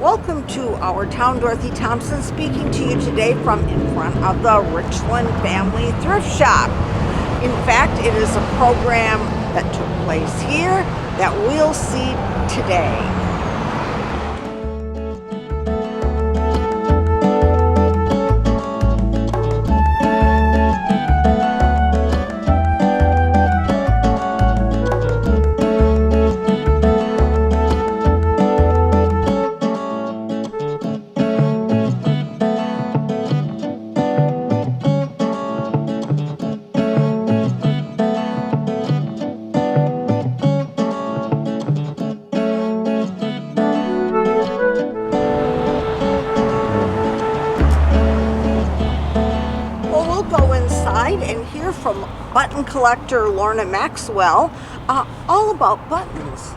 Welcome to our town. Dorothy Thompson speaking to you today from in front of the Richland Family Thrift Shop. In fact, it is a program that took place here that we'll see today. And hear from button collector Lorna Maxwell all about buttons.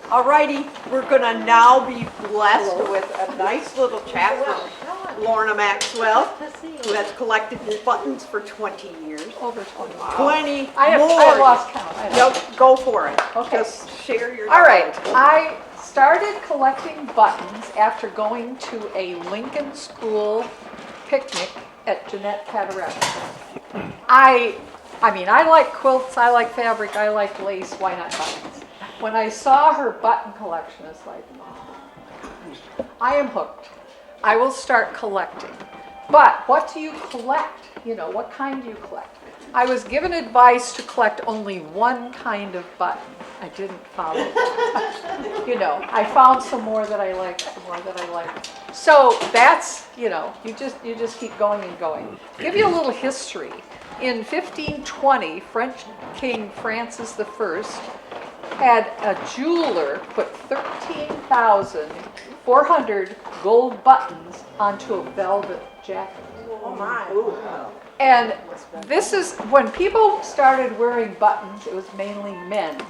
Alrighty, we're gonna now be blessed with a nice little chat from Lorna Maxwell, who has collected buttons for 20 years. Over 20. 20 I more. lost count. Nope, go for it. Okay. Just share your All right, I started collecting buttons after going to a Lincoln School picnic at Jeanette Cataretta. I mean, I like quilts, I like fabric, I like lace, why not buttons? When I saw her button collection, it's like, oh, I am hooked. I will start collecting. But what do you collect? You know, what kind do you collect? I was given advice to collect only one kind of button. I didn't follow that. You know, I found some more that I liked, some more that I liked. So that's, you know, you just keep going and going. Give you a little history. In 1520, French King Francis I had a jeweler put 13,400 gold buttons onto a velvet jacket. Oh my. And this is, when people started wearing buttons, it was mainly men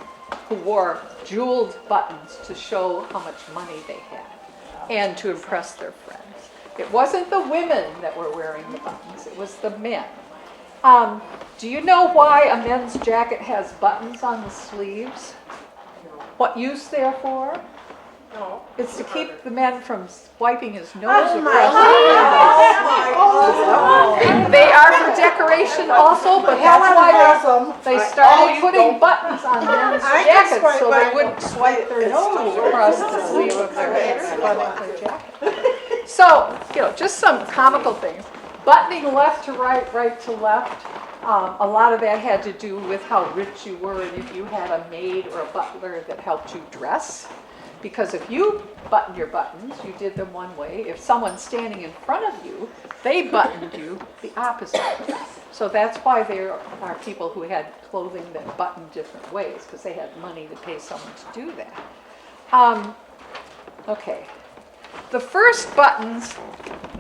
who wore jeweled buttons to show how much money they had and to impress their friends. It wasn't the women that were wearing the buttons, it was the men. Do you know why a men's jacket has buttons on the sleeves? What use they're for? No. It's to keep the men from wiping his nose Oh across my the They are for decoration also, but that's why they started putting buttons on men's jackets so they wouldn't swipe their nose across the sleeve of their jacket. So, you know, just some comical things. Buttoning left to right, right to left. A lot of that had to do with how rich you were and if you had a maid or a butler that helped you dress. Because if you buttoned your buttons, you did them one way. If someone's standing in front of you, they buttoned you the opposite way. So that's why there are people who had clothing that buttoned different ways, because they had money to pay someone to do that. Okay. The first buttons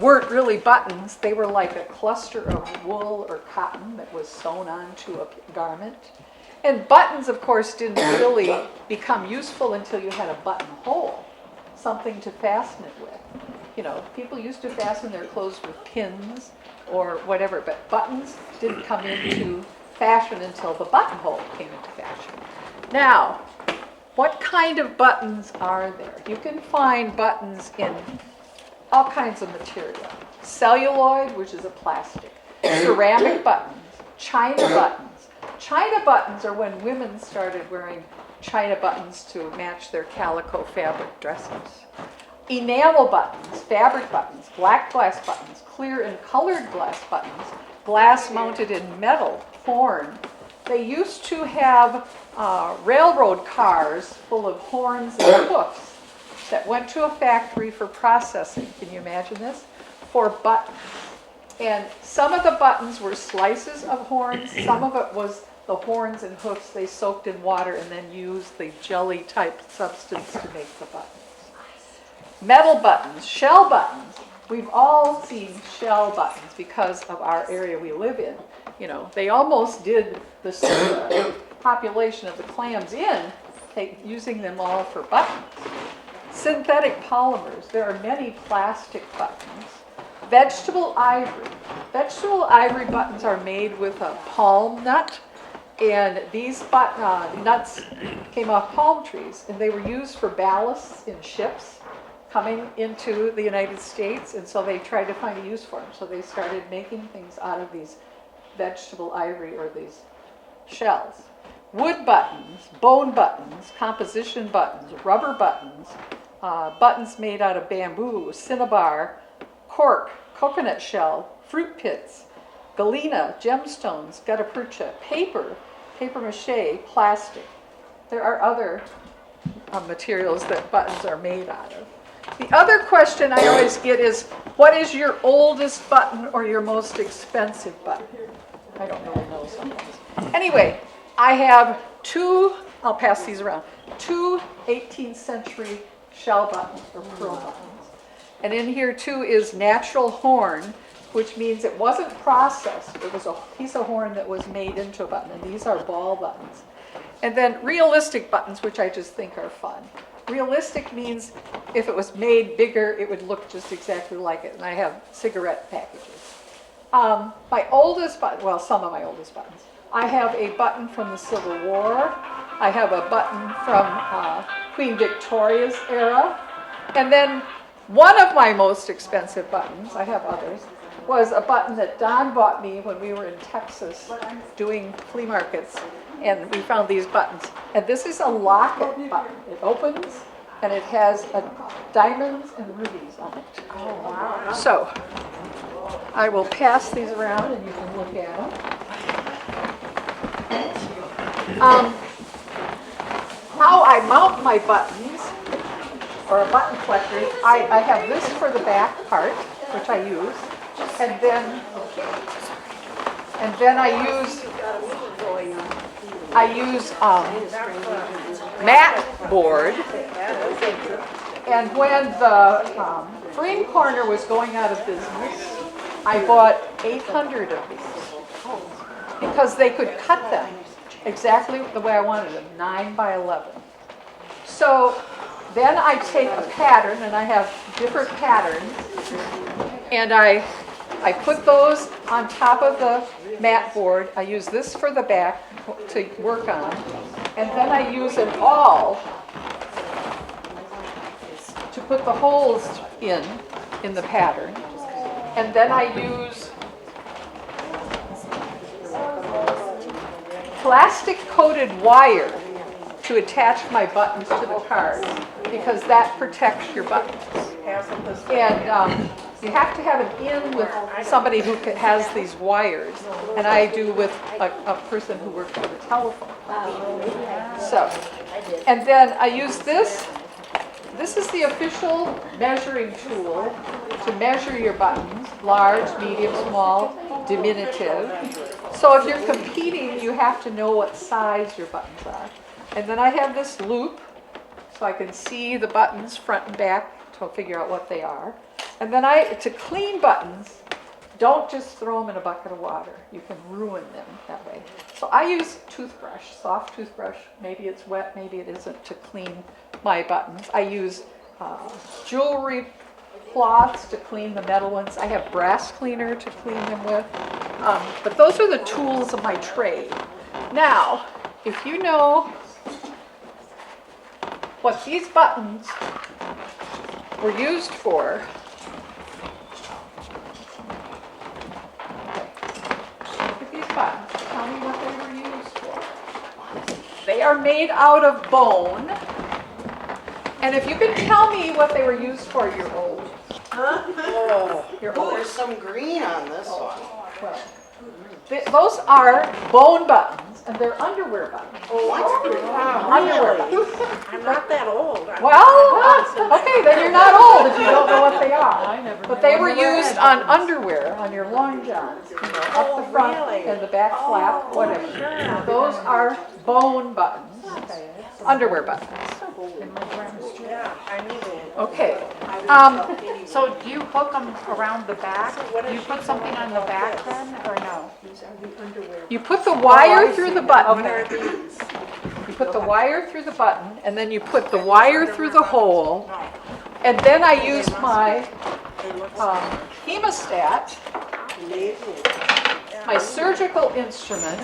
weren't really buttons. They were like a cluster of wool or cotton that was sewn onto a garment. And buttons, of course, didn't really become useful until you had a buttonhole, something to fasten it with. You know, people used to fasten their clothes with pins or whatever, but buttons didn't come into fashion until the buttonhole came into fashion. Now, what kind of buttons are there? You can find buttons in all kinds of material. Celluloid, which is a plastic, ceramic buttons, China buttons. China buttons are when women started wearing China buttons to match their calico fabric dresses. Enamel buttons, fabric buttons, black glass buttons, clear and colored glass buttons, glass mounted in metal, horn. They used to have railroad cars full of horns and hoofs that went to a factory for processing. Can you imagine this? For buttons. And some of the buttons were slices of horns, some of it was the horns and hoofs they soaked in water and then used the jelly type substance to make the buttons. Metal buttons, shell buttons. We've all seen shell buttons because of our area we live in. You know, they almost did the population of the clams in, using them all for buttons. Synthetic polymers. There are many plastic buttons. Vegetable ivory. Vegetable ivory buttons are made with a palm nut And these nuts came off palm trees, and they were used for ballasts in ships coming into the United States, and so they tried to find a use for them. So they started making things out of these vegetable ivory or these shells. Wood buttons, bone buttons, composition buttons, rubber buttons, buttons made out of bamboo, cinnabar, cork, coconut shell, fruit pits, galena, gemstones, gutta percha, paper mache, plastic. There are other materials that buttons are made out of. The other question I always get is, what is your oldest button or your most expensive button? I don't really know sometimes. Anyway, I have two, I'll pass these around, two 18th century shell buttons or pearl buttons. And in here too is natural horn, which means it wasn't processed. It was a piece of horn that was made into a button, and these are ball buttons. And then realistic buttons, which I just think are fun. Realistic means if it was made bigger, it would look just exactly like it. And I have cigarette packages. My oldest button, well, some of my oldest buttons. I have a button from the Civil War. I have a button from Queen Victoria's era. And then one of my most expensive buttons, I have others, was a button that Don bought me when we were in Texas doing flea markets. And we found these buttons. And this is a locket button. It opens and it has diamonds and rubies on it. Oh, wow. So I will pass these around and you can look at them. How I mount my buttons, or a button collector, I have this for the back part, which I use, and then I use mat board. And when the frame corner was going out of business, I bought 800 of these because they could cut them exactly the way I wanted them, 9 by 11. So then I take a pattern, and I have different patterns, and I put those on top of the mat board. I use this for the back to work on, and then I use an awl to put the holes in the pattern, and then I use plastic coated wire to attach my buttons to the cards because that protects your buttons. And you have to have an in with somebody who has these wires, and I do with a person who works with a telephone. So, and then I use this. This is the official measuring tool to measure your buttons, large, medium, small, diminutive. So if you're competing, you have to know what size your buttons are. And then I have this loop, so I can see the buttons front and back to figure out what they are. And then to clean buttons, don't just throw them in a bucket of water. You can ruin them that way. So I use toothbrush, soft toothbrush. Maybe it's wet, maybe it isn't, to clean my buttons. I use jewelry cloths to clean the metal ones. I have brass cleaner to clean them with. But those are the tools of my trade. Now, if you know what these buttons were used for, look at these buttons. Tell me what they were used for. They are made out of bone. And if you can tell me what they were used for, you're old. Oh, You're old. there's some green on this one. Well, those are bone buttons, and they're underwear buttons. Underwear buttons. I'm not that old. Well, okay, then you're not old if you don't know what they are. But they were used on underwear, on your long johns, up the front and the back flap, whatever. Those are bone buttons, underwear buttons. Yeah, I knew that. Okay. So do you hook them around the back? Do you put something on the back then, or no? You put the wire through the button. You put the wire through the button, and then you put the wire through the hole, and then I use my hemostat, my surgical instrument,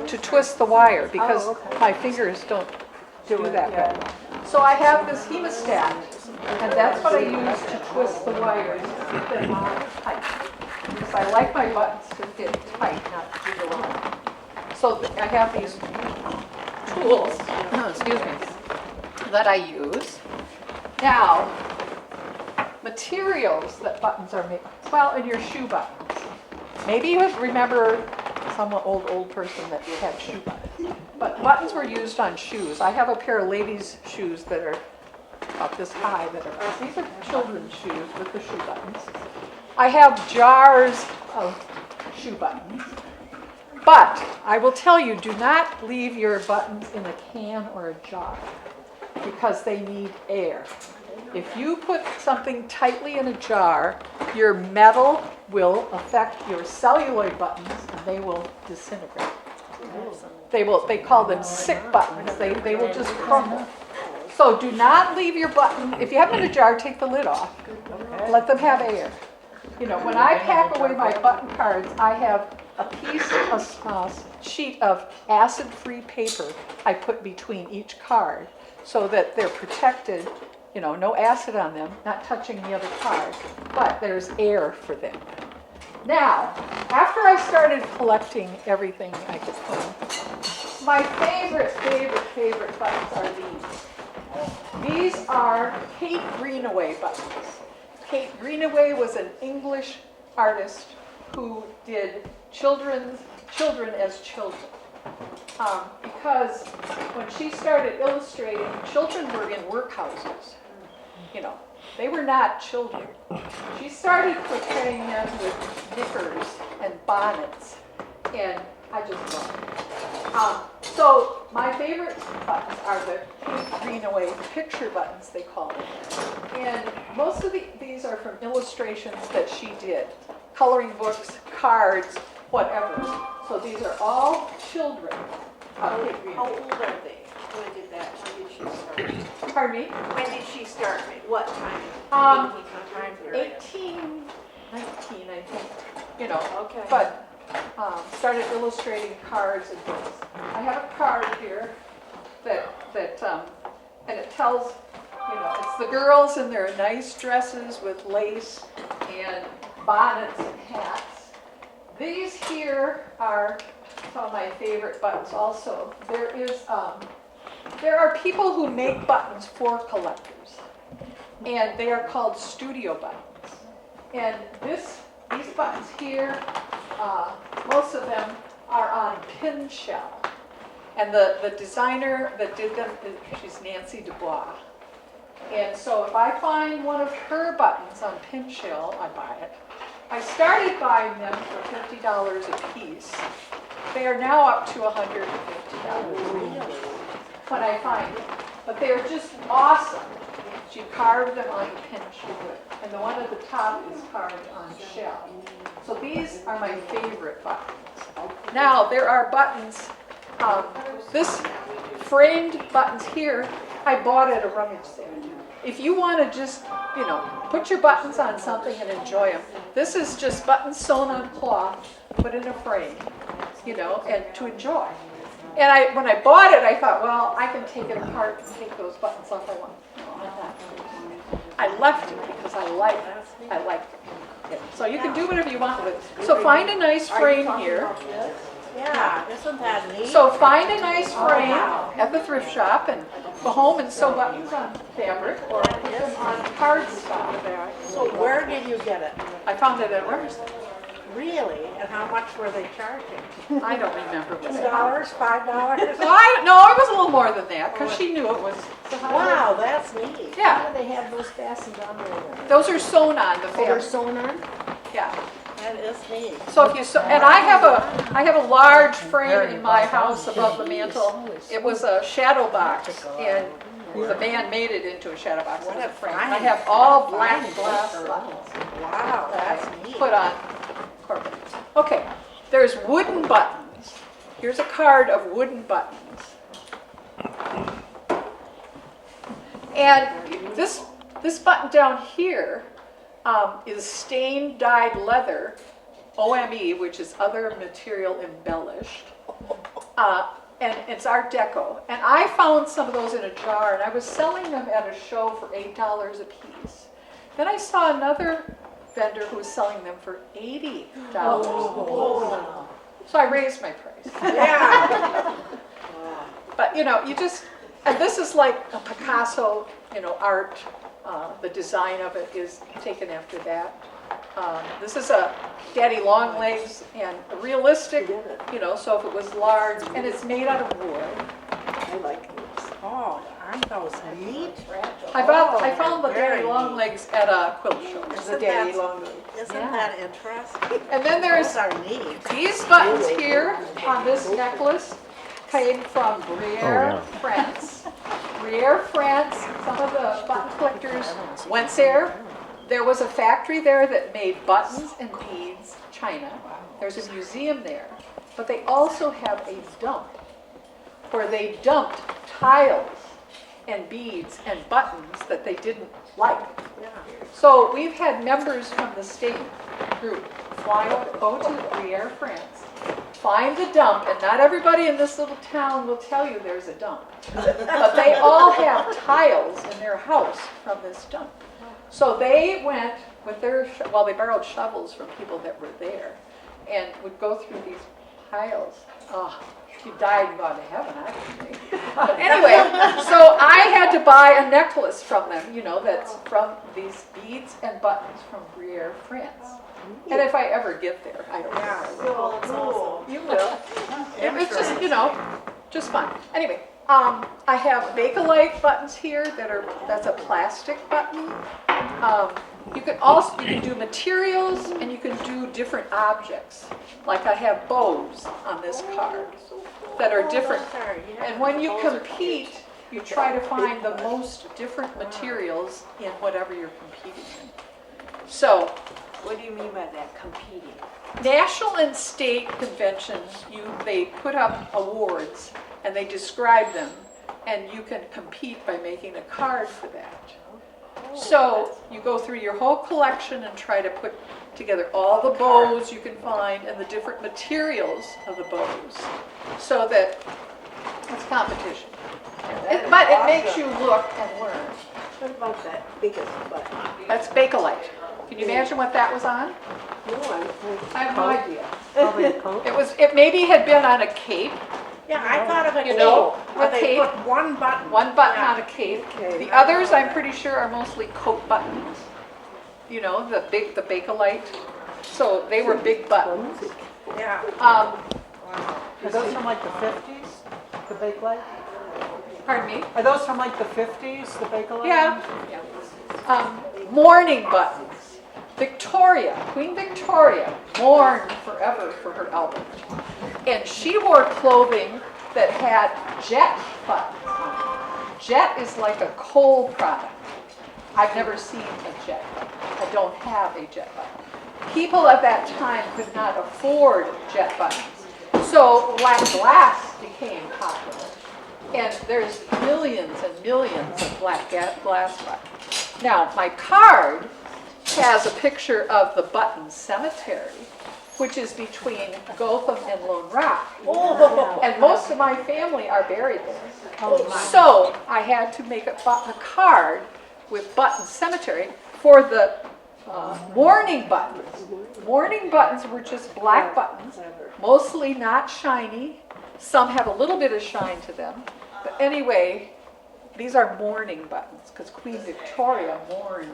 to twist the wire because Oh, okay. my fingers don't do that well. So I have this hemostat, and that's what I use to twist the wires to keep them on tight. Because I like my buttons to fit tight, not jiggle around. So I have these tools, excuse me, that I use. Now, materials that buttons are made, well, and your shoe buttons. Maybe you remember some old person that had shoe buttons. But buttons were used on shoes. I have a pair of ladies' shoes that are about this high. These are children's shoes with the shoe buttons. I have jars of shoe buttons. But I will tell you, do not leave your buttons in a can or a jar because they need air. If you put something tightly in a jar, your metal will affect your celluloid buttons and they will disintegrate. They call them sick buttons. They will just crumble. So do not leave your button. If you have them in a jar, take the lid off. Let them have air. You know, when I pack away my button cards, I have a sheet of acid-free paper I put between each card so that they're protected, you know, no acid on them, not touching the other card, but there's air for them. Now, after I started collecting everything I could find, my favorite buttons are these. These are Kate Greenaway buttons. Kate Greenaway was an English artist who did children as children. Because when she started illustrating, children were in workhouses. You know, they were not children. She started portraying them with knickers and bonnets, and I just love it. So my favorite buttons are the Kate Greenaway picture buttons, they call them. And most of these are from illustrations that she did, coloring books, cards, whatever. So these are all children. How old are they? When did she start? Pardon me? When did she start? What time? Time period? 1819, I think. You know. Okay. But started illustrating cards and books. I have a card here that and it tells, you know, it's the girls in their nice dresses with lace and bonnets and hats. These here are some of my favorite buttons also. There are people who make buttons for collectors, and they are called studio buttons. And these buttons here, most of them are on pin shell. And the designer that did them, she's Nancy Dubois. And so if I find one of her buttons on pin shell, I buy it. I started buying them for $50 a piece. They are now up to $150 when I find them. But they are just awesome. She carved them on the pin shell, and the one at the top is carved on shell. So these are my favorite buttons. Now there are buttons. This framed buttons here, I bought at a rummage sale. If you want to just, you know, put your buttons on something and enjoy them, this is just buttons sewn on cloth, put in a frame, you know, and to enjoy. And when I bought it, I thought, well, I can take it apart and take those buttons off I want. I left it because I like it. So you can do whatever you want with it. So find a nice frame here. Yeah, isn't that neat? So find a nice frame at the thrift shop and go home and sew buttons on fabric or put them on cardstock. So where did you get it? I found it at Rivers. Really? And how much were they charging? I don't remember what $2, it was. $5? No, it was a little more than that because she knew it was. Wow, that's neat. Yeah. How do they have those fastened on there? Those are sewn on the They're fabric. sewn on? Yeah. That is neat. So if you sew, and I have a large frame in my house above the mantle. It was a shadow box, and the man made it into a shadow box. What as a a frame. fine- I have all black fine glass buttons. buttons. Wow, that's neat. Put on carpet. Okay, there's wooden buttons. Here's a card of wooden buttons. And this button down here is stained dyed leather, OME, which is other material embellished. And it's Art Deco. And I found some of those in a jar, and I was selling them at a show for $8 a piece. Then I saw another vendor who was selling them for $80. So I raised my price. Yeah. But you just, and this is like a Picasso, art. The design of it is taken after that. This is a Daddy Longlegs and realistic, so if it was large, and it's made out of wood. I like these. Oh, aren't those neat? I found the very Daddy neat. Longlegs at a quilt show. The daddy long legs. Isn't Yeah. that interesting? And then there's Those are neat. these buttons here on this necklace came from Gruyere, France. Gruyere, France, some of the button collectors went there. There was a factory there that made buttons and beads, China. There's a museum there. But they also have a dump where they dumped tiles and beads and buttons that they didn't like. So we've had members from the state group fly up, go to Gruyere, France, find the dump, and not everybody in this little town will tell you there's a dump. But they all have tiles in their house from this dump. So they went with they borrowed shovels from people that were there and would go through these piles. Oh, if you died and gone to heaven, I would think. But anyway, so I had to buy a necklace from them, that's from these beads and buttons from Gruyere, France. And if I ever get there, I don't know. So cool. You will. It's just, just fun. Anyway, I have Bakelite buttons here that's a plastic button. You can do materials and you can do different objects. Like I have bows on this card that are different. And when you compete, you try to find the most different materials in whatever you're competing in. So, What do you mean by that, competing? national and state conventions, they put up awards and they describe them, and you can compete by making a card for that. So you go through your whole collection and try to put together all the bows you can find and the different materials of the bows, so that it's competition. But it makes you look and learn. What about that biggest button? That's Bakelite. Can you imagine what that was on? I have no idea. Probably a coat? It maybe had been on a cape, Yeah, I thought of a You know, cape, where a they cape. put one button. one button Yeah. on a cape. Okay. The others, I'm pretty sure, are mostly coat buttons. The Bakelite. So they were big buttons. Yeah. Are those from like the 50s, the Bakelite? Pardon me? Are those from like the 50s, the Bakelite? Yeah. Mourning buttons. Queen Victoria mourned forever for her Albert. And she wore clothing that had jet buttons on it. Jet is like a coal product. I've never seen a jet button. I don't have a jet button. People at that time could not afford jet buttons. So black glass became popular. And there's millions and millions of black glass buttons. Now, my card has a picture of the Button Cemetery, which is between Gotham and Lone Rock. And most of my family are buried there. So I had to make a card with Button Cemetery for the mourning buttons. Mourning buttons were just black buttons, mostly not shiny. Some have a little bit of shine to them. But anyway, these are mourning buttons because Queen Victoria mourned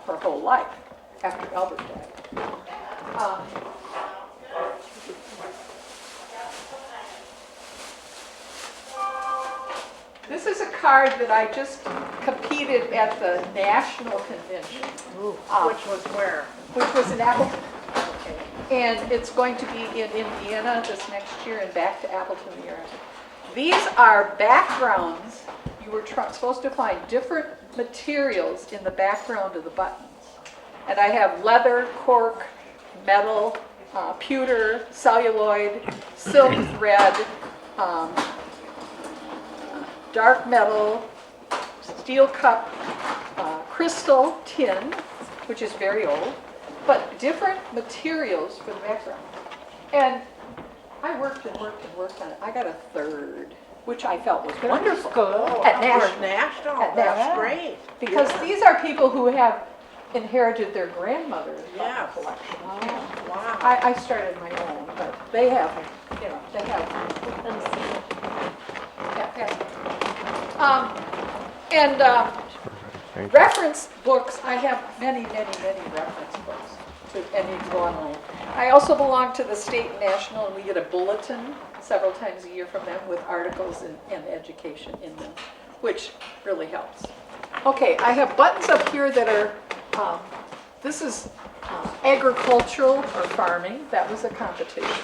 her whole life after Albert died. This is a card that I just competed at the national convention, Which was where? which was in Appleton. And it's going to be in Indiana this next year and back to Appleton the year after. These are backgrounds. You were supposed to find different materials in the background of the buttons. And I have leather, cork, metal, pewter, celluloid, silk thread, dark metal, steel cup, crystal, tin, which is very old, but different materials for the background. And I worked and worked and worked on it. I got a third, which I felt was wonderful. Good. At For National. National, At that's National. great. Because these are people who have inherited their grandmother's Yeah. collection. Wow. I started my own, but they have, they have. Yeah, pass it. Reference books, I have many, many, many reference books, and you can go online. I also belong to the state and national, and we get a bulletin several times a year from them with articles and education in them, which really helps. Okay, I have buttons up here that are, this is agricultural or farming. That was a competition.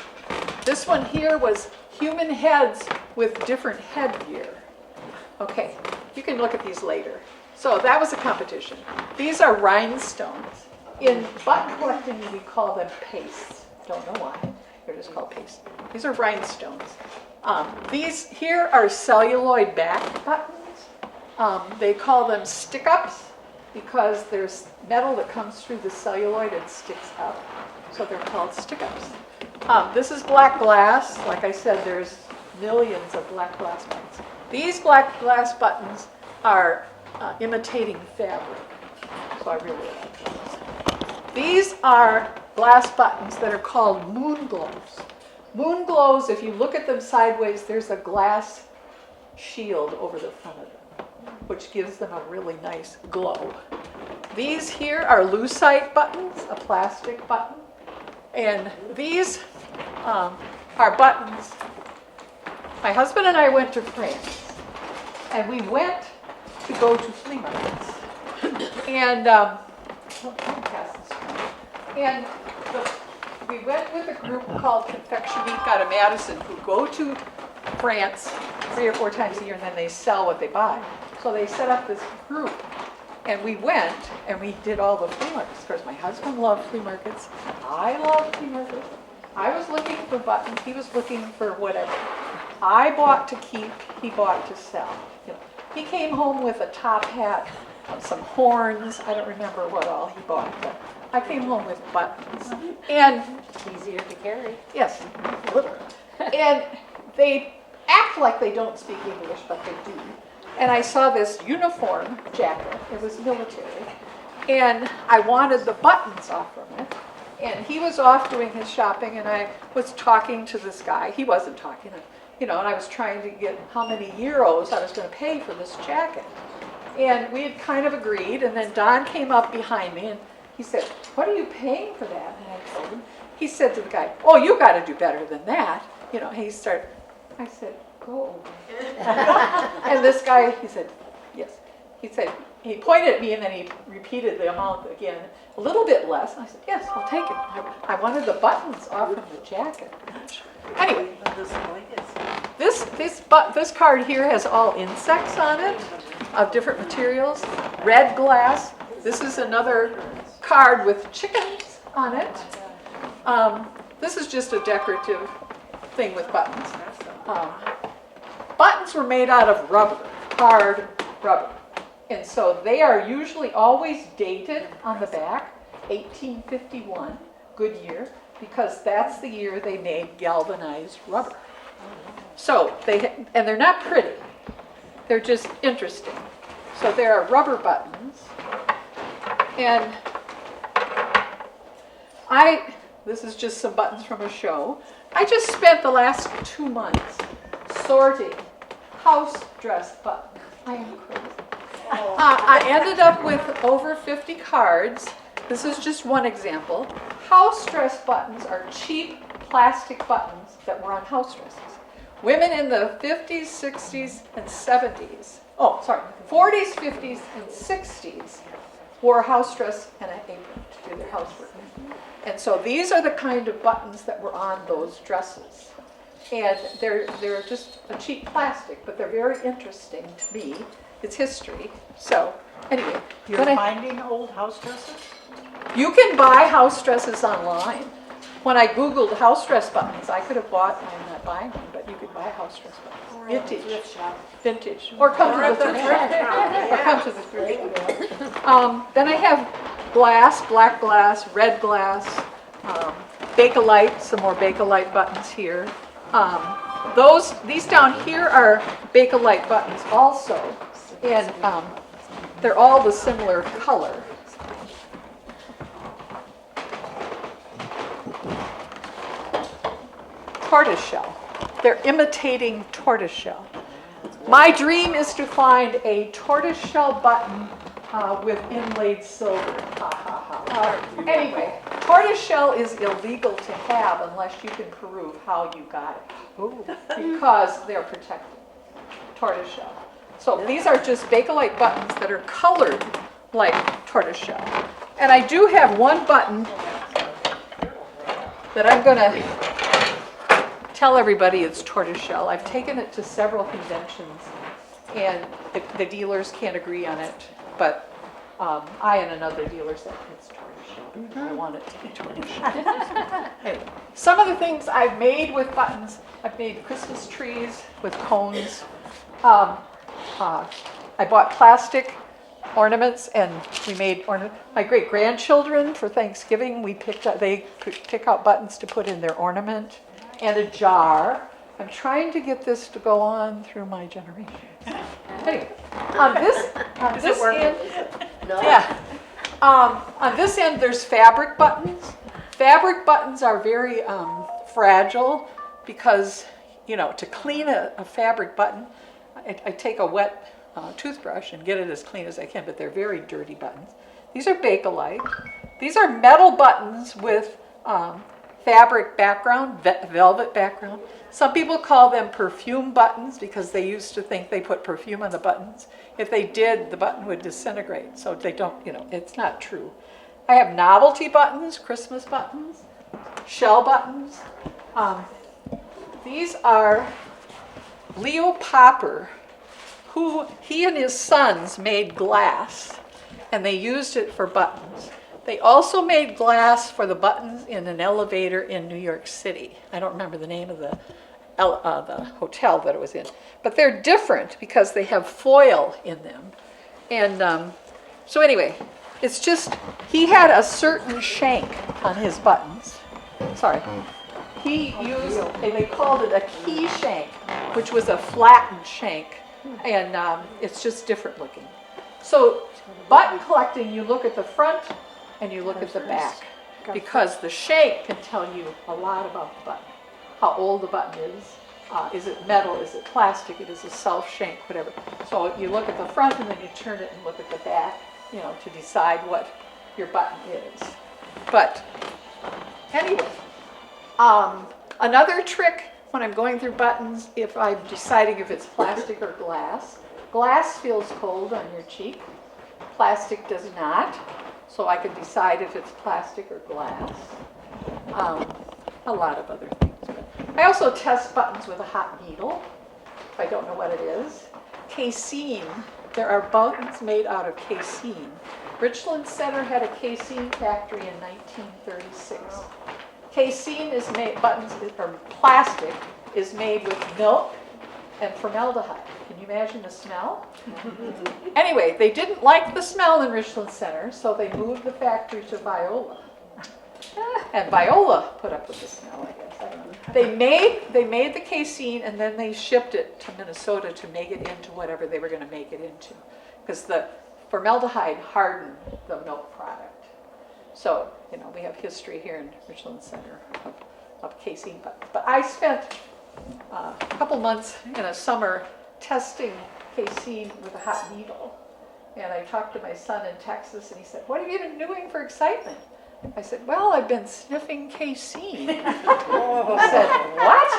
This one here was human heads with different headgear. Okay, you can look at these later. So that was a competition. These are rhinestones. In button collecting, we call them pastes. Don't know why. They're just called pastes. These are rhinestones. These here are celluloid back buttons. They call them stick-ups because there's metal that comes through the celluloid and sticks up. So they're called stick-ups. This is black glass. Like I said, there's millions of black glass buttons. These black glass buttons are imitating fabric. So I really like those. These are glass buttons that are called moon glows. Moon glows, if you look at them sideways, there's a glass shield over the front of them, which gives them a really nice glow. These here are lucite buttons, a plastic button. And these are buttons. My husband and I went to France, and we went to go to flea markets. And we went with a group called Confection Week out of Madison who go to France 3 or 4 times a year, and then they sell what they buy. So they set up this group, and we went and we did all the flea markets. Of course, my husband loved flea markets. I loved flea markets. I was looking for buttons. He was looking for whatever. I bought to keep. He bought to sell. He came home with a top hat, some horns. I don't remember what all he bought, but I came home with buttons. And Easier to carry. yes, literally. And they act like they don't speak English, but they do. And I saw this uniform jacket. It was military. And I wanted the buttons off from it. And he was off doing his shopping, and I was talking to this guy. He wasn't talking, and I was trying to get how many euros I was going to pay for this jacket. And we had kind of agreed, and then Don came up behind me, and he said, "What are you paying for that?" And I told him. He said to the guy, "Oh, you got to do better than that." He started. I said, "Go over." And this guy, he said, "Yes." He said, he pointed at me, and then he repeated the amount again, a little bit less. I said, "Yes, I'll take it." I wanted the buttons off of the jacket. Anyway, this card here has all insects on it of different materials. Red glass. This is another card with chickens on it. This is just a decorative thing with buttons. Buttons were made out of rubber, hard rubber. And so they are usually always dated on the back, 1851, good year, because that's the year they made galvanized rubber. So and they're not pretty. They're just interesting. So there are rubber buttons. And this is just some buttons from a show. I just spent the last 2 months sorting house dress buttons. I am crazy. I ended up with over 50 cards. This is just one example. House dress buttons are cheap plastic buttons that were on house dresses. Women in the 50s, 60s, and 70s, 40s, 50s, and 60s wore a house dress and an apron to do their housework. And so these are the kind of buttons that were on those dresses. And they're just a cheap plastic, but they're very interesting to me. It's history. So anyway, You're finding old house dresses? you can buy house dresses online. When I Googled house dress buttons, I could have bought, I'm not buying them, but you could buy house dress buttons. Vintage. Or come to the thrift shop. Or come to the thrift shop. Then I have glass, black glass, red glass, Bakelite, some more Bakelite buttons here. These down here are Bakelite buttons also, and they're all the similar color. Tortoiseshell. They're imitating tortoiseshell. My dream is to find a tortoiseshell button with inlaid silver. Ha, ha, ha. Anyway, tortoiseshell is illegal to have unless you can prove how you got it. Because they're protected. Tortoiseshell. So these are just Bakelite buttons that are colored like tortoiseshell. And I do have one button that I'm going to tell everybody it's tortoiseshell. I've taken it to several conventions, and the dealers can't agree on it, but I and another dealer said it's tortoiseshell. I want it to be tortoiseshell. Anyway, some of the things I've made with buttons, I've made Christmas trees with cones. I bought plastic ornaments, and we made ornaments. My great-grandchildren, for Thanksgiving, they could pick out buttons to put in their ornament, and a jar. I'm trying to get this to go on through my generation. Anyway, on this end, yeah. On this end, there's fabric buttons. Fabric buttons are very fragile because, to clean a fabric button, I take a wet toothbrush and get it as clean as I can, but they're very dirty buttons. These are Bakelite. These are metal buttons with fabric background, velvet background. Some people call them perfume buttons because they used to think they put perfume on the buttons. If they did, the button would disintegrate. So they don't, it's not true. I have novelty buttons, Christmas buttons, shell buttons. These are Leo Popper, he and his sons made glass, and they used it for buttons. They also made glass for the buttons in an elevator in New York City. I don't remember the name of the hotel that it was in. But they're different because they have foil in them. And so anyway, it's just, he had a certain shank on his buttons. Sorry. He used, they called it a key shank, which was a flattened shank. And it's just different looking. So button collecting, you look at the front and you look at the back, because the shank can tell you a lot about the button, how old the button is it metal, is it plastic, it is a self shank, whatever. So you look at the front and then you turn it and look at the back, to decide what your button is. But anyway, another trick when I'm going through buttons, if I'm deciding if it's plastic or glass, glass feels cold on your cheek, plastic does not. So I can decide if it's plastic or glass. A lot of other things. But I also test buttons with a hot needle, if I don't know what it is. Casein. There are buttons made out of casein. Richland Center had a casein factory in 1936. Casein is made, plastic is made with milk and formaldehyde. Can you imagine the smell? Anyway, they didn't like the smell in Richland Center, so they moved the factory to Viola. And Viola put up with the smell, I guess. I don't know. They made the casein, and then they shipped it to Minnesota to make it into whatever they were going to make it into, because the formaldehyde hardened the milk product. So, we have history here in Richland Center of casein. But I spent a couple months in a summer testing casein with a hot needle. And I talked to my son in Texas, and he said, "What have you been doing for excitement?" I said, "Well, I've been sniffing casein." He said, "What?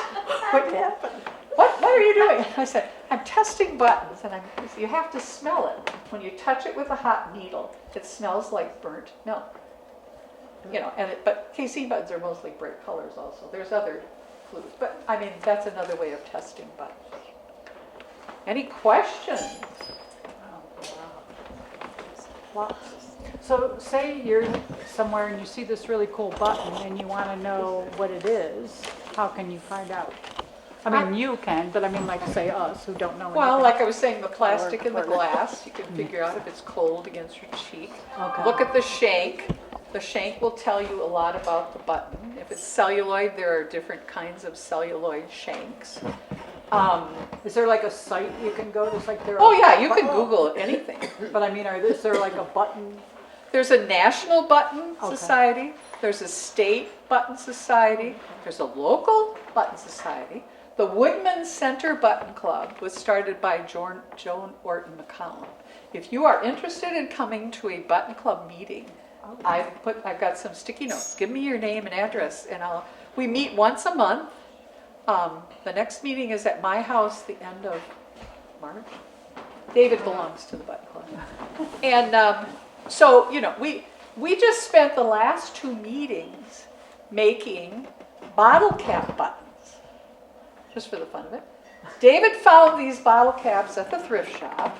What are you doing?" I said, "I'm testing buttons, and you have to smell it. When you touch it with a hot needle, it smells like burnt milk." But casein buttons are mostly bright colors also. There's other fluids, but that's another way of testing buttons. Any questions? So say you're somewhere and you see this really cool button and you want to know what it is, how can you find out? You can, but like say us who don't know anything. Well, like I was saying, the plastic and the glass, you can figure out if it's cold against your cheek. Okay. Look at the shank. The shank will tell you a lot about the button. If it's celluloid, there are different kinds of celluloid shanks. Is there like a site you can go to? It's like there. Oh yeah, you can Google anything. But I mean, is there like a button? There's a National Button Okay. Society, there's a State Button Society, there's a local Button Society. The Woodman Center Button Club was started by Joan Orton McCollum. If you are interested in coming to a Button Club meeting, I've got some sticky notes. Give me your name and address, and we meet once a month. The next meeting is at my house the end of March. David belongs to the Button Club. And so, we just spent the last 2 meetings making bottle cap buttons, just for the fun of it. David found these bottle caps at the thrift shop,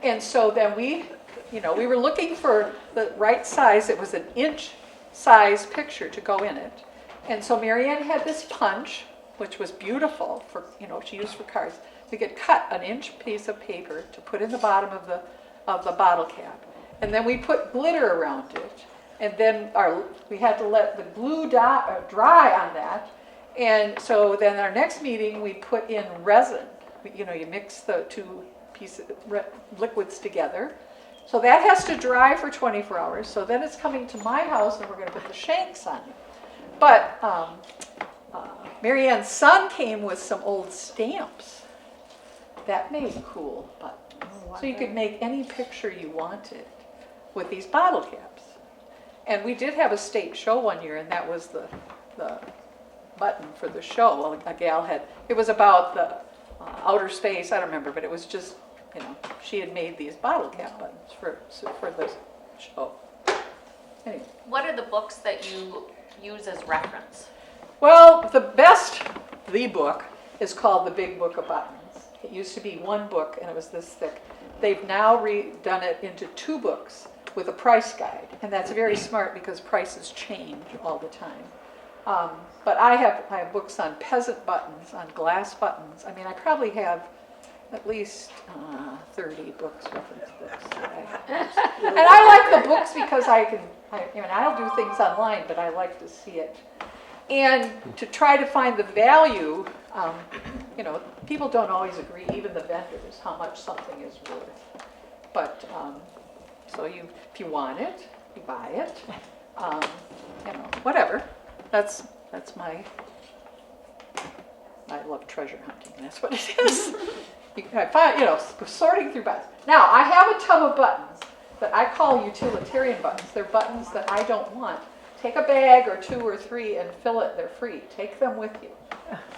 and so then we were looking for the right size. It was an inch size picture to go in it. And so Marianne had this punch, which was beautiful for, she used for cards. We could cut an inch piece of paper to put in the bottom of the bottle cap. And then we put glitter around it. And then we had to let the glue dry on that. And so then our next meeting, we put in resin. You mix the 2 pieces liquids together. So that has to dry for 24 hours. So then it's coming to my house and we're going to put the shanks on it. But Marianne's son came with some old stamps. That made cool buttons. So you could make any picture you wanted with these bottle caps. And we did have a state show one year, and that was the button for the show. Well, a gal it was about the outer space, I don't remember, but it was just, she had made these bottle cap buttons for the show. Anyway. What are the books that you use as reference? Well, the book is called The Big Book of Buttons. It used to be 1 book, and it was this thick. They've now redone it into 2 books with a price guide, and that's very smart because prices change all the time. But I have books on peasant buttons, on glass buttons. I mean, I probably have at least 30 books, reference books. And I like the books because I'll do things online, but I like to see it. And to try to find the value, people don't always agree, even the vendors, how much something is worth. But, so if you want it, you buy it, whatever. That's I love treasure hunting, that's what it is. I find, sorting through buttons. Now, I have a tub of buttons that I call utilitarian buttons. They're buttons that I don't want. Take a bag or 2 or 3 and fill it, they're free. Take them with you.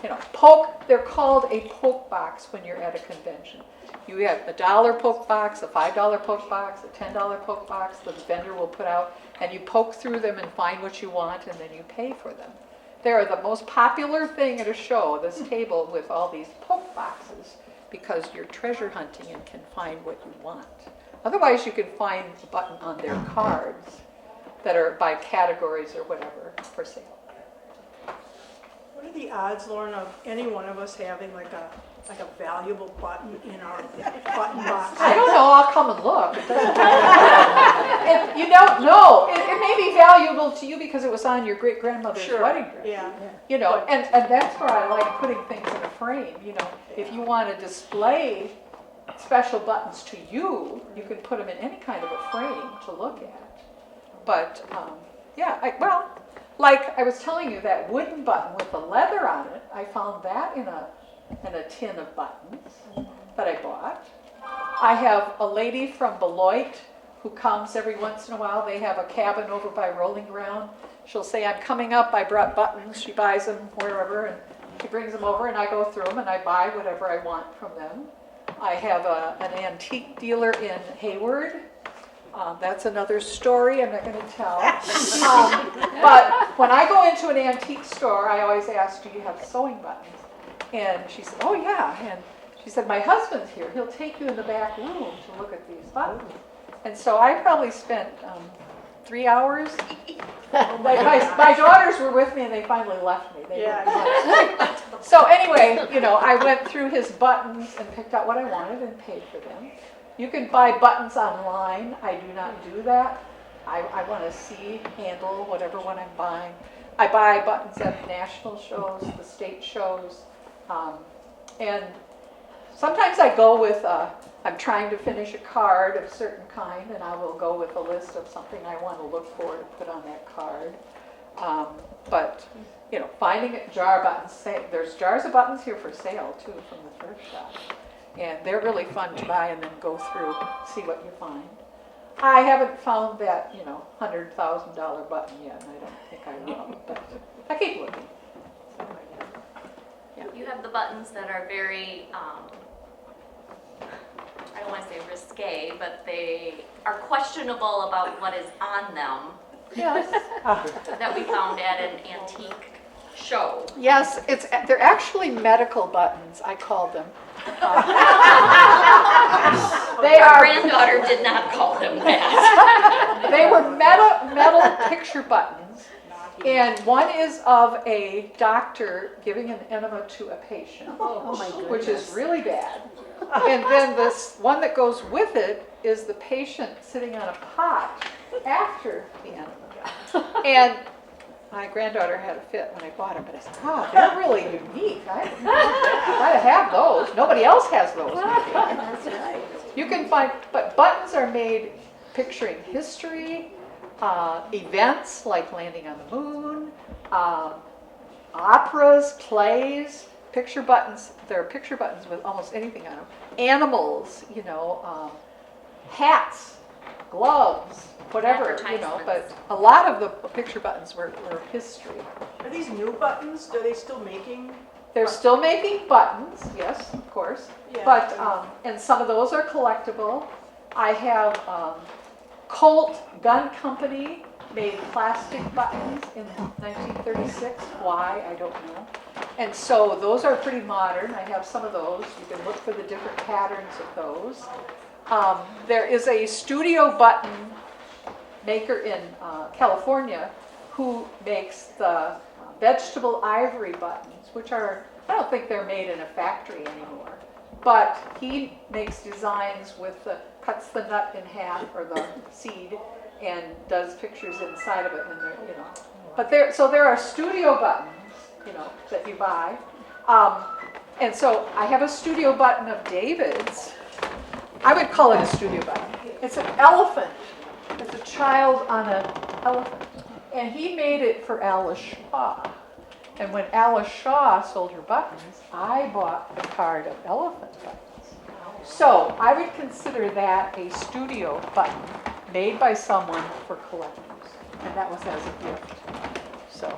They're called a poke box when you're at a convention. You have a $1 poke box, a $5 poke box, a $10 poke box that the vendor will put out, and you poke through them and find what you want, and then you pay for them. They're the most popular thing at a show, this table with all these poke boxes, because you're treasure hunting and can find what you want. Otherwise, you can find the button on their cards that are by categories or whatever for sale. What are the odds, Lauren, of any one of us having like a valuable button in our button box? I don't know, I'll come and look. It doesn't matter. You don't know. It may be valuable to you because it was on your great-grandmother's wedding dress. Yeah. And that's where I like putting things in a frame. If you want to display special buttons to you, you can put them in any kind of a frame to look at. But, like I was telling you, that wooden button with the leather on it, I found that in a tin of buttons that I bought. I have a lady from Beloit who comes every once in a while. They have a cabin over by Rolling Ground. She'll say, I'm coming up, I brought buttons. She buys them wherever, and she brings them over, and I go through them, and I buy whatever I want from them. I have an antique dealer in Hayward. That's another story I'm not going to tell. But when I go into an antique store, I always ask, do you have sewing buttons? And she said, oh yeah. And she said, my husband's here. He'll take you in the back room to look at these buttons. And so I probably spent 3 hours. My daughters were with me and they finally left me. So anyway, I went through his buttons and picked out what I wanted and paid for them. You can buy buttons online. I do not do that. I want to see, handle whatever one I'm buying. I buy buttons at the national shows, the state shows, and sometimes I go with, I'm trying to finish a card of a certain kind, and I will go with a list of something I want to look for to put on that card. But, you know, finding jar buttons, there's jars of buttons here for sale too from the thrift shop. And they're really fun to buy and then go through, see what you find. I haven't found that, you know, $100,000 button yet, and I don't think I will, but I keep looking. You have the buttons that are very, I don't want to say risque, but they are questionable about what is on them Yes. that we found at an antique show. Yes, they're actually medical buttons, I call them. They Our are, granddaughter did not call them that. they were metal picture buttons, and one is of a doctor giving an enema to a patient, which is really bad. And then this one that goes with it is the patient sitting on a pot after the enema. And my granddaughter had a fit when I bought them, but I said, oh, they're really unique. I have those. Nobody else has those. That's right. You can find, but buttons are made picturing history, events like landing on the moon, operas, plays, picture buttons. There are picture buttons with almost anything on them. Animals, you know, hats, gloves, whatever, you know, but a lot of the picture buttons were history. Are these new buttons? Are they still making? They're still making buttons, yes, of course, Yeah. but, and some of those are collectible. I have Colt Gun Company made plastic buttons in 1936. Why, I don't know. And so those are pretty modern. I have some of those. You can look for the different patterns of those. There is a studio button maker in California who makes the vegetable ivory buttons, which are, I don't think they're made in a factory anymore, but he makes designs with cuts the nut in half or the seed and does pictures inside of it, and they're, you know. But there are studio buttons, you know, that you buy. And so I have a studio button of David's. I would call it a studio button. It's an elephant. It's a child on an elephant. And he made it for Alice Shaw. And when Alice Shaw sold her buttons, I bought a card of elephant buttons. So I would consider that a studio button made by someone for collectors. And that was as a gift. So.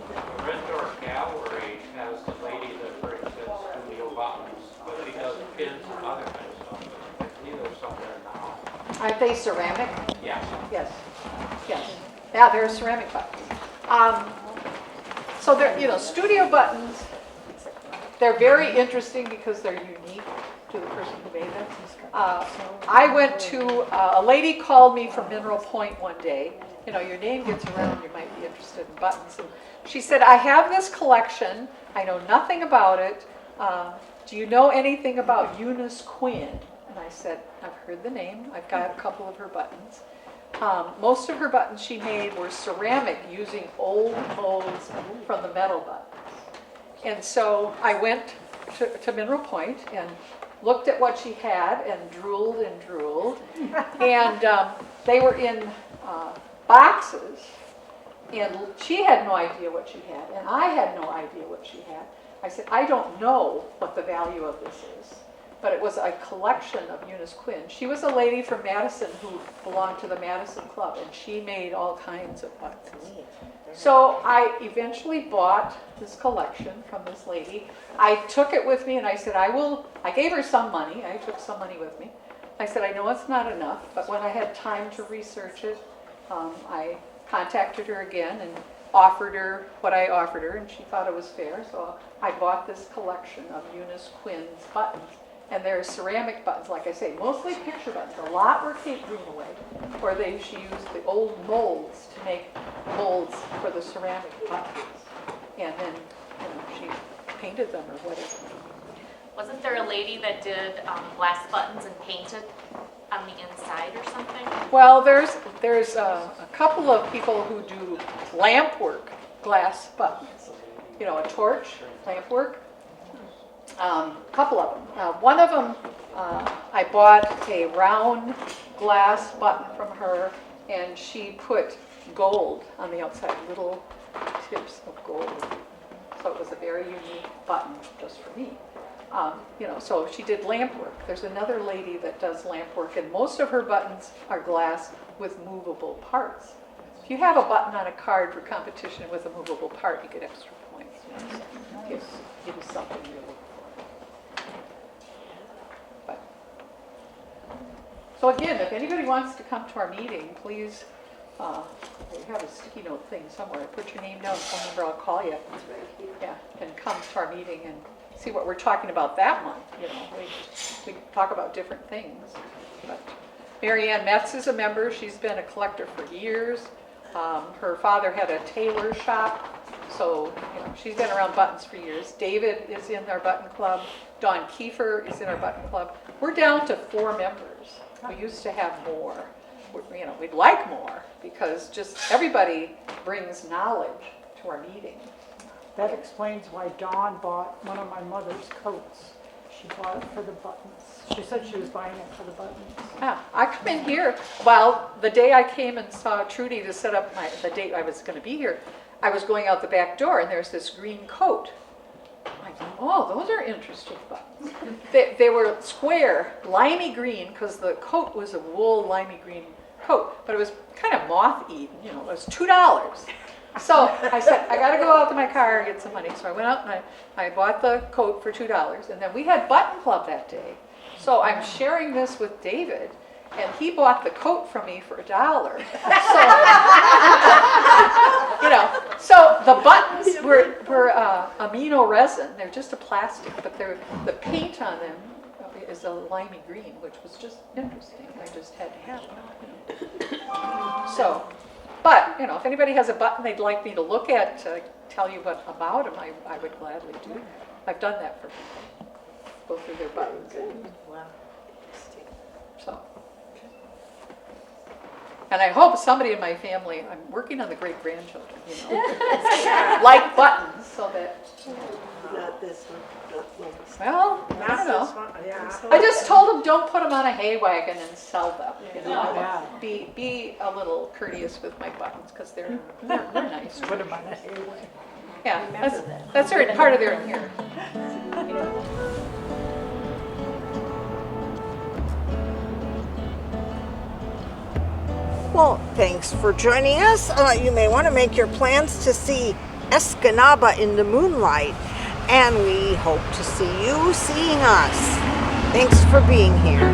The Rendor Gallery has the lady that brings in studio buttons, but she does pins and other kind of stuff. But they're somewhere now. Aren't they ceramic? Yes. Yes. Yes. Yeah, they're ceramic buttons. So they're, you know, studio buttons, they're very interesting because they're unique to the person who made them. I went to, a lady called me from Mineral Point one day. You know, your name gets around, you might be interested in buttons. And she said, I have this collection. I know nothing about it. Do you know anything about Eunice Quinn? And I said, I've heard the name. I've got a couple of her buttons. Most of her buttons she made were ceramic using old molds from the metal buttons. And so I went to Mineral Point and looked at what she had and drooled and drooled. And they were in boxes. And she had no idea what she had. And I had no idea what she had. I said, I don't know what the value of this is. But it was a collection of Eunice Quinn. She was a lady from Madison who belonged to the Madison Club, and she made all kinds of buttons. So I eventually bought this collection from this lady. I took it with me and I said, I gave her some money. I took some money with me. I said, I know it's not enough, but when I had time to research it, I contacted her again and offered her what I offered her, and she thought it was fair. So I bought this collection of Eunice Quinn's buttons. And they're ceramic buttons, like I say, mostly picture buttons. A lot were Kate Greenaway, where she used the old molds to make molds for the ceramic buttons. And then, you know, she painted them or whatever. Wasn't there a lady that did glass buttons and painted on the inside or something? Well, there's a couple of people who do lamp work, glass buttons. You know, a torch, lamp work. Couple of them. One of them, I bought a round glass button from her, and she put gold on the outside, little tips of gold. So it was a very unique button just for me. You know, so she did lamp work. There's another lady that does lamp work, and most of her buttons are glass with movable parts. If you have a button on a card for competition with a movable part, you get extra points. You know, so gives you something to look for. But, so again, if anybody wants to come to our meeting, please, we have a sticky note thing somewhere. Put your name down, phone number, I'll call you. Yeah, and come to our meeting and see what we're talking about that month. You know, we talk about different things. But Mary Ann Metz is a member. She's been a collector for years. Her father had a tailor shop, so you know she's been around buttons for years. David is in our button club. Dawn Kiefer is in our button club. We're down to 4 members. We used to have more. You know, we'd like more because just everybody brings knowledge to our meetings. That explains why Dawn bought one of my mother's coats. She bought it for the buttons. She said she was buying it for the buttons. Yeah, I come in here, well, the day I came and saw Trudy to set up the date I was going to be here, I was going out the back door and there's this green coat. I thought, oh, those are interesting buttons. They were square, limey green, because the coat was a wool limey green coat, but it was kind of moth-eaten, you know, it was $2. So I said, I got to go out to my car and get some money. So I went out and I bought the coat for $2. And then we had button club that day. So I'm sharing this with David, and he bought the coat from me for $1. So, you know, so the buttons were amino resin. They're just a plastic, but the paint on them is a limey green, which was just interesting. I just had to have it. So. But, you know, if anybody has a button they'd like me to look at to tell you about them, I would gladly do that. I've done that for people. Go through their buttons. So. And I hope somebody in my family, I'm working on the great-grandchildren, you know, like buttons so that, Not this one, not this. well, I don't know. Yeah. I just told them don't put them on a hay wagon and sell them. You know? Yeah. Be a little courteous with my buttons because they're nice. Put them on a hay wagon. Yeah, that's part of their inheritance. Well, thanks for joining us. You may want to make your plans to see Escanaba in the moonlight, and we hope to see you seeing us. Thanks for being here.